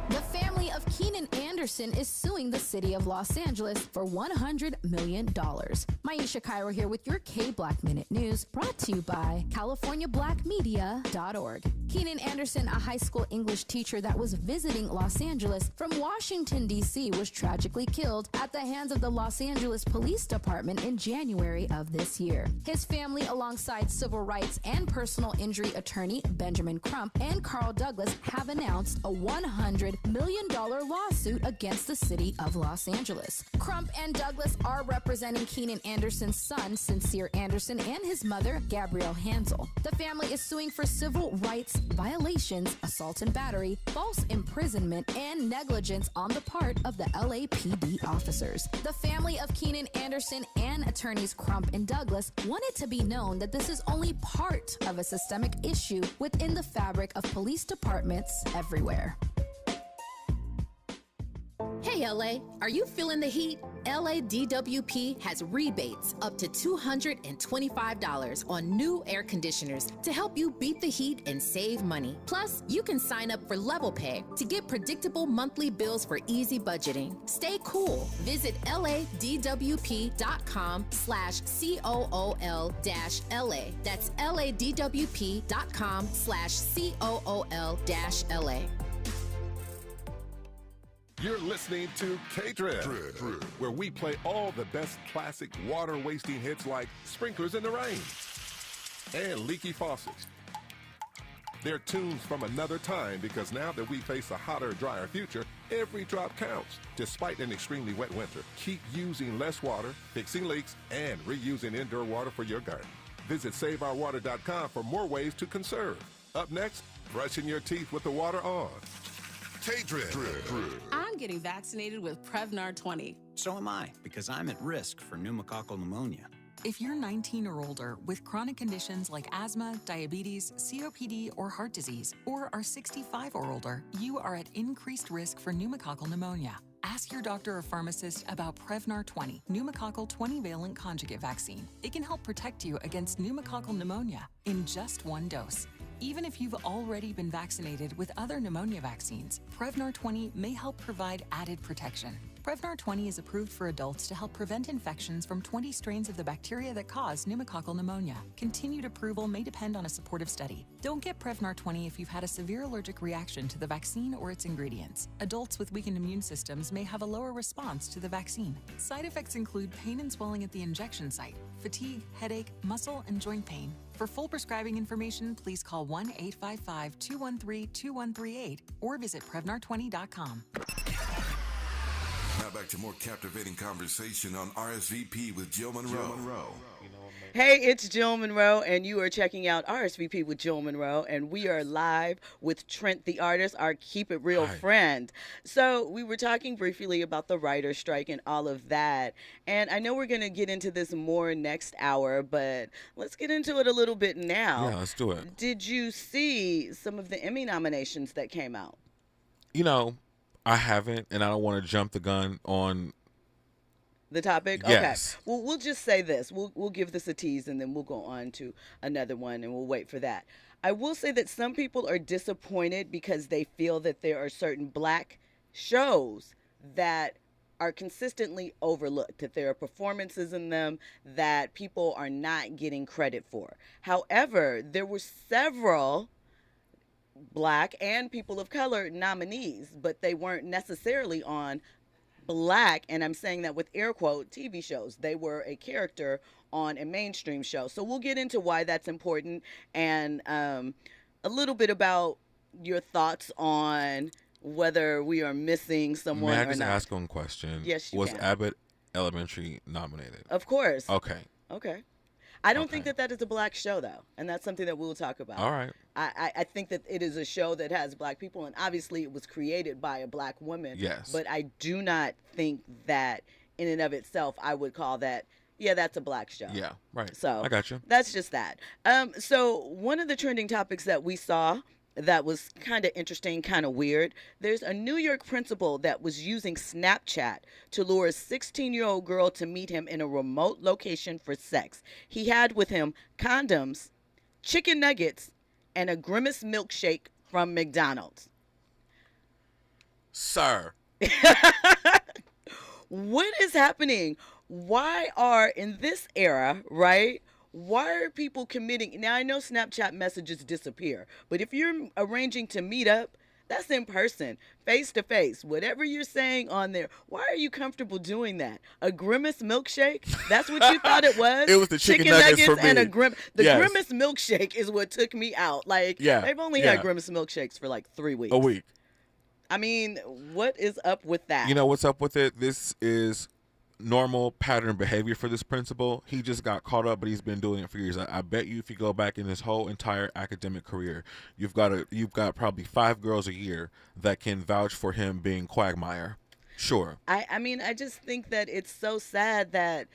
The family of Keenan Anderson is suing the city of Los Angeles for $100 million. Maisha Cairo here with your K-Black Minute News, brought to you by CaliforniaBlackMedia.org. Keenan Anderson, a high school English teacher that was visiting Los Angeles from Washington, D.C., was tragically killed at the hands of the Los Angeles Police Department in January of this year. His family, alongside civil rights and personal injury attorney Benjamin Crump and Carl Douglas, have announced a $100 million lawsuit against the city of Los Angeles. Crump and Douglas are representing Keenan Anderson's son, Sincere Anderson, and his mother, Gabrielle Hansel. The family is suing for civil rights violations, assault and battery, false imprisonment, and negligence on the part of the LAPD officers. The family of Keenan Anderson and attorneys Crump and Douglas want it to be known that this is only part of a systemic issue within the fabric of police departments everywhere. Hey LA, are you feeling the heat? LADWP has rebates up to $225 on new air conditioners to help you beat the heat and save money. Plus, you can sign up for Level Pay to get predictable monthly bills for easy budgeting. Stay cool. Visit LADWP.com/COOL-LA. That's LADWP.com/COOL-LA. You're listening to K-Trend, where we play all the best classic water-wasting hits like Sprinklers in the Rain and Leaky Faucets. They're tunes from another time because now that we face a hotter, drier future, every drop counts. Despite an extremely wet winter, keep using less water, fixing leaks, and reusing indoor water for your garden. Visit SaveOurWater.com for more ways to conserve. Up next, brushing your teeth with the water on. I'm getting vaccinated with Prevnar 20. So am I, because I'm at risk for pneumococcal pneumonia. If you're 19 or older with chronic conditions like asthma, diabetes, COPD, or heart disease, or are 65 or older, you are at increased risk for pneumococcal pneumonia. Ask your doctor or pharmacist about Prevnar 20, pneumococcal 20-valent conjugate vaccine. It can help protect you against pneumococcal pneumonia in just one dose. Even if you've already been vaccinated with other pneumonia vaccines, Prevnar 20 may help provide added protection. Prevnar 20 is approved for adults to help prevent infections from 20 strains of the bacteria that cause pneumococcal pneumonia. Continued approval may depend on a supportive study. Don't get Prevnar 20 if you've had a severe allergic reaction to the vaccine or its ingredients. Adults with weakened immune systems may have a lower response to the vaccine. Side effects include pain and swelling at the injection site, fatigue, headache, muscle, and joint pain. For full prescribing information, please call 1-855-213-2138 or visit Prevnar20.com. Now back to more captivating conversation on RSVP with Jill Munroe. Hey, it's Jill Munroe, and you are checking out RSVP with Jill Munroe, and we are live with Trent the Artist, our Keep It Real friend. So we were talking briefly about the writer's strike and all of that, and I know we're going to get into this more next hour, but let's get into it a little bit now. Yeah, let's do it. Did you see some of the Emmy nominations that came out? You know, I haven't, and I don't want to jump the gun on the topic? Yes. Okay. Well, we'll just say this. We'll give this a tease, and then we'll go on to another one, and we'll wait for that. I will say that some people are disappointed because they feel that there are certain black shows that are consistently overlooked, that there are performances in them that people are not getting credit for. However, there were several black and people of color nominees, but they weren't necessarily on black, and I'm saying that with air quote, TV shows. They were a character on a mainstream show. So we'll get into why that's important and a little bit about your thoughts on whether we are missing someone May I or just not. ask one question? Yes, you Was can. Abbott Elementary nominated? Of course. Okay. Okay. I don't think that is a black show, though, and that's something that we'll talk about. All right. I think that it is a show that has black people, and obviously it was created by a black woman. Yes. But I do not think that in and of itself I would call that, yeah, that's a black show. Yeah, right. So I got you. That's just that. So one of the trending topics that we saw that was kind of interesting, kind of weird. There's a New York principal that was using Snapchat to lure a 16-year-old girl to meet him in a remote location for sex. He had with him condoms, chicken nuggets, and a Grimace milkshake from McDonald's. Sir. What is happening? Why are, in this era, right, why are people committing? Now, I know Snapchat messages disappear, but if you're arranging to meet up, that's in person, face to face. Whatever you're saying on there, why are you comfortable doing that? A Grimace milkshake? That's what you thought it was? It was the chicken nuggets for and me. the Grimace milkshake is what took me out. Like, they've only had Grimace milkshakes for like 3 weeks. A week. I mean, what is up with that? You know what's up with it? This is normal pattern behavior for this principal. He just got caught up, but he's been doing it for years. I bet you if you go back in his whole entire academic career, you've got probably 5 girls a year that can vouch for him being Quagmire. Sure. I mean, I just think that it's so sad that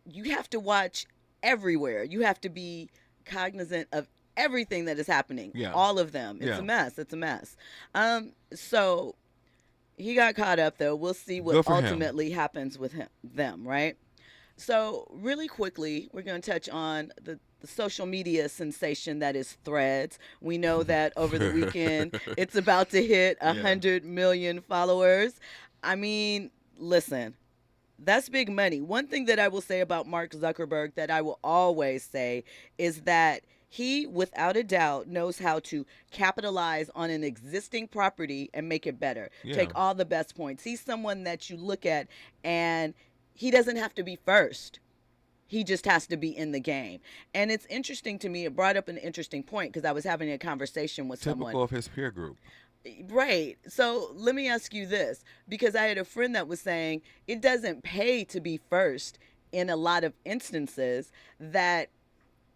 you have to watch everywhere. You have to be cognizant of everything that is happening. Yeah. All of them. It's a mess. It's a mess. So he got caught up, though. We'll see what ultimately happens with them, right? So really quickly, we're going to touch on the social media sensation that is Threads. We know that over the weekend, it's about to hit 100 million followers. I mean, listen, that's big money. One thing that I will say about Mark Zuckerberg that I will always say is that he, without a doubt, knows how to capitalize on an existing property and make it better. Yeah. Take all the best points. He's someone that you look at and he doesn't have to be first. He just has to be in the game. And it's interesting to me. It brought up an interesting point because I was having a conversation with someone. Typical of his peer group. Right. So let me ask you this, because I had a friend that was saying it doesn't pay to be first in a lot of instances, that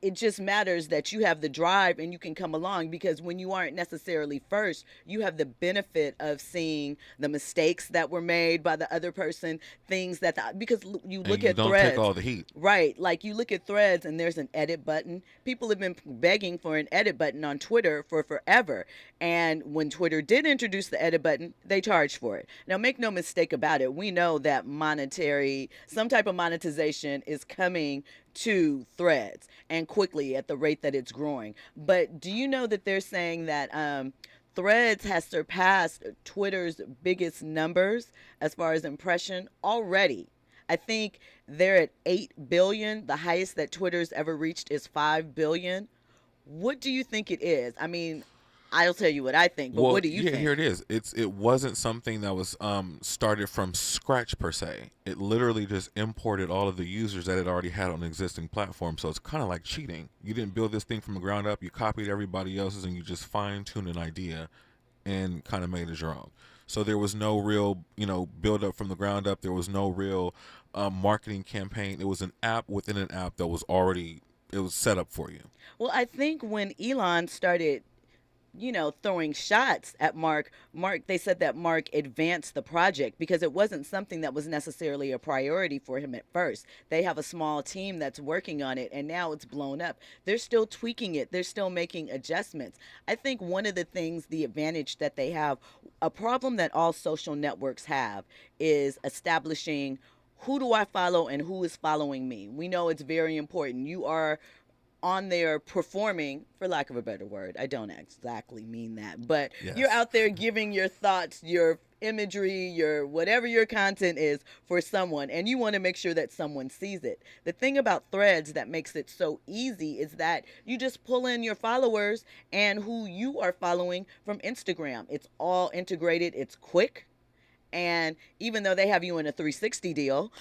it just matters that you have the drive and you can come along, because when you aren't necessarily first, you have the benefit of seeing the mistakes that were made by the other person, things that because you look at don't Threads. take all the heat. Right. Like you look at Threads and there's an edit button. People have been begging for an edit button on Twitter for forever. And when Twitter did introduce the edit button, they charged for it. Now, make no mistake about it. We know that some type of monetization is coming to Threads, and quickly at the rate that it's growing. But do you know that they're saying that Threads has surpassed Twitter's biggest numbers as far as impression already? I think they're at 8 billion. The highest that Twitter's ever reached is 5 billion. What do you think it is? I mean, I'll tell you what I think, but what do you think? Here it is. It wasn't something that was started from scratch per se. It literally just imported all of the users that it already had on an existing platform. So it's kind of like cheating. You didn't build this thing from the ground up. You copied everybody else's and you just fine-tuned an idea and kind of made it your own. So there was no real, build up from the ground up. There was no real marketing campaign. It was an app within an app that was already, it was set up for you. Well, I think when Elon started, throwing shots at Mark, they said that Mark advanced the project because it wasn't something that was necessarily a priority for him at first. They have a small team that's working on it, and now it's blown up. They're still tweaking it. They're still making adjustments. I think one of the things, the advantage that they have, a problem that all social networks have, is establishing who do I follow and who is following me. We know it's very important. You are on there performing, for lack of a better word. I don't exactly mean that, but yes, you're out there giving your thoughts, your imagery, your whatever your content is for someone, and you want to make sure that someone sees it. The thing about Threads that makes it so easy is that you just pull in your followers and who you are following from Instagram. It's all integrated. It's quick. And even though they have you in a 360 deal,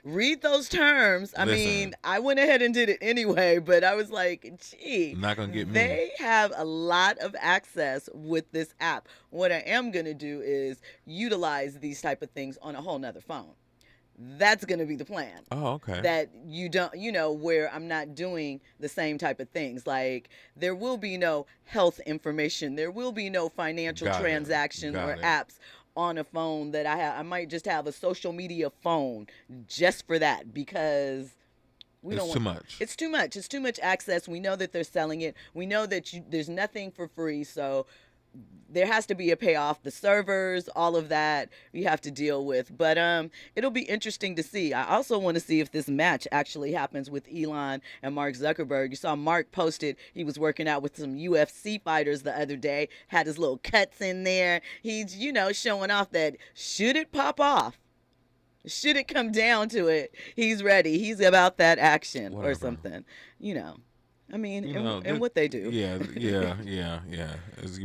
read those terms. I mean, I went ahead and did it anyway, but I was like, gee, not gonna get me. They have a lot of access with this app. What I am going to do is utilize these type of things on a whole nother phone. That's going to be the plan. Oh, okay. That you don't, where I'm not doing the same type of things. Like, there will be no health information. There will be no financial transactions or apps on a phone that I have. I might just have a social media phone just for that, because we don't want, too much. It's too much. It's too much access. We know that they're selling it. We know that there's nothing for free. So there has to be a payoff. The servers, all of that you have to deal with. But it'll be interesting to see. I also want to see if this match actually happens with Elon and Mark Zuckerberg. You saw Mark posted he was working out with some UFC fighters the other day, had his little cuts in there. He's, showing off that should it pop off, should it come down to it, he's ready. He's about that action. Whatever. Or something, I mean, and what they do. Yeah. You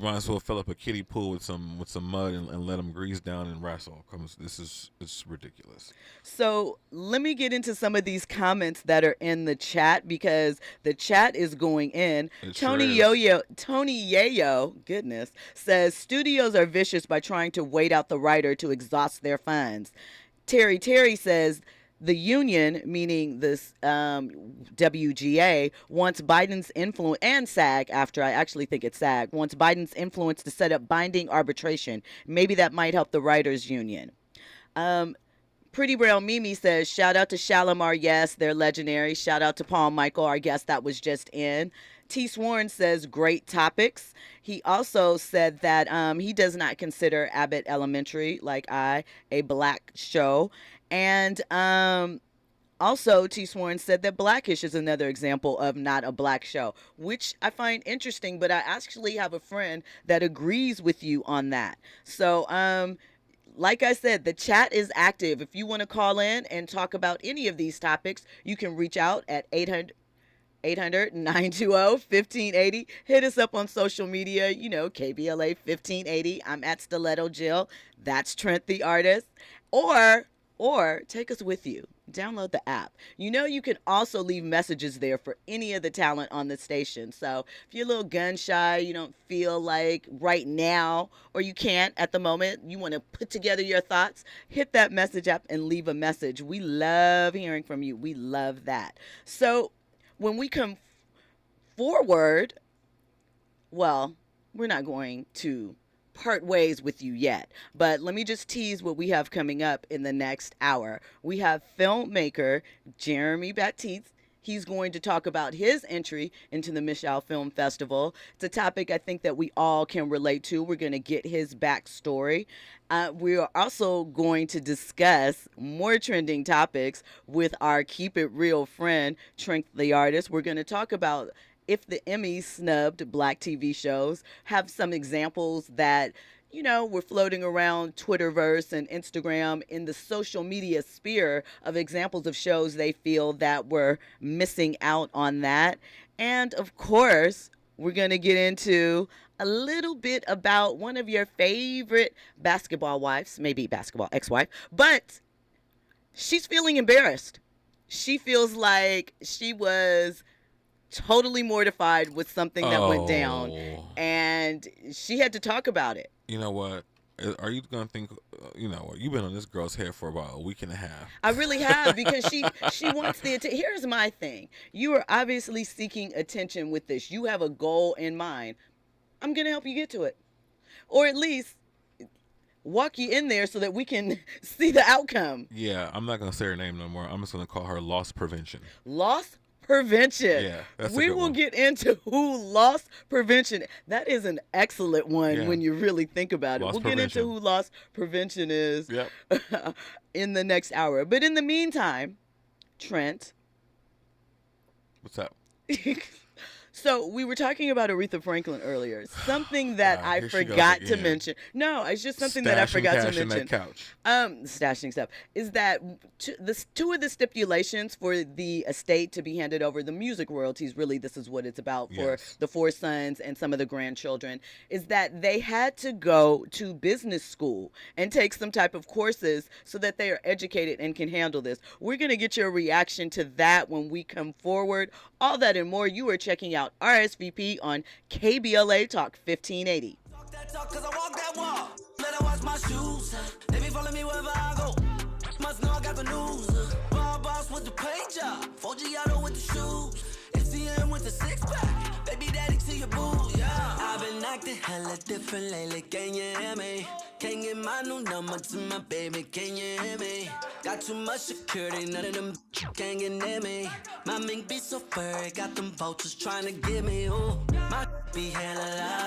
might as well fill up a kiddie pool with some mud and let them grease down and wrestle. It's ridiculous. So let me get into some of these comments that are in the chat, because the chat is going in. Tony Yayo, goodness, says studios are vicious by trying to wait out the writer to exhaust their funds. Terry says, the union, meaning this WGA, wants Biden's influence, and SAG, after I actually think it's SAG, wants Biden's influence to set up binding arbitration. Maybe that might help the writers' union. Pretty Brown Mimi says, shout out to Shalimar. Yes, they're legendary. Shout out to Paul Michael, our guest that was just in. T. Sworn says, great topics. He also said that he does not consider Abbott Elementary, like a black show. And also, T. Sworn said that Blackish is another example of not a black show, which I find interesting, but I actually have a friend that agrees with you on that. So, like I said, the chat is active. If you want to call in and talk about any of these topics, you can reach out at 800-920-1580. Hit us up on social media, KBLA 1580. I'm at Stiletto Jill. That's Trent the Artist. Or take us with you. Download the app. You can also leave messages there for any of the talent on the station. So if you're a little gun shy, you don't feel like right now, or you can't at the moment, you want to put together your thoughts, hit that message app and leave a message. We love hearing from you. We love that. So when we come forward, well, we're not going to part ways with you yet, but let me just tease what we have coming up in the next hour. We have filmmaker Jeremy Baptiste He's going to talk about his entry into the Micheaux Film Festival. It's a topic I think that we all can relate to. We're going to get his backstory. We are also going to discuss more trending topics with our Keep It Real friend, Trent the Artist. We're going to talk about if the Emmys snubbed Black TV shows, have some examples that we're floating around Twitterverse and Instagram in the social media sphere of examples of shows they feel that were missing out on that. And of course, we're going to get into a little bit about one of your favorite basketball wives, maybe basketball ex-wife, but she's feeling embarrassed. She feels like she was totally mortified with something that went down, and she had to talk about it. You know what? Are you going to think, you've been on this girl's head for about a week and a half. I really have, because she wants the attention. Here's my thing. You are obviously seeking attention with this. You have a goal in mind. I'm going to help you get to it. Or at least walk you in there so that we can see the outcome. Yeah, I'm not going to say her name no more. I'm just going to call her Loss Prevention. Loss Prevention. Yeah, that's we will get into who loss prevention. That is an excellent one when you really think about it. We'll get into who loss prevention is in the next hour. But in the meantime, Trent. What's up? So we were talking about Aretha Franklin earlier. Something that I forgot to mention. No, it's just something that I forgot to mention. That couch. Stashing stuff is that two of the stipulations for the estate to be handed over, the music royalties. Really, this is what it's about for the four sons and some of the grandchildren. Is that they had to go to business school and take some type of courses so that they are educated and can handle this. We're gonna get your reaction to that when we come forward. All that and more. You are checking out RSVP on KBLA Talk 1580. Talk that talk, cause I walk that walk. Better watch my shoes. They be following me wherever I go. Must know I got the news. Boss with the paint job. 4Giotto with the shoes. SCM with the six-pack. Baby daddy to your boo, yeah. I've been acting hella different lately, can you hear me? Can't get my new number to my baby, can you hear me? Got too much security, none of them can't get near me. My mink be so furry, got them vultures trying to get me, ooh. My be hella loud.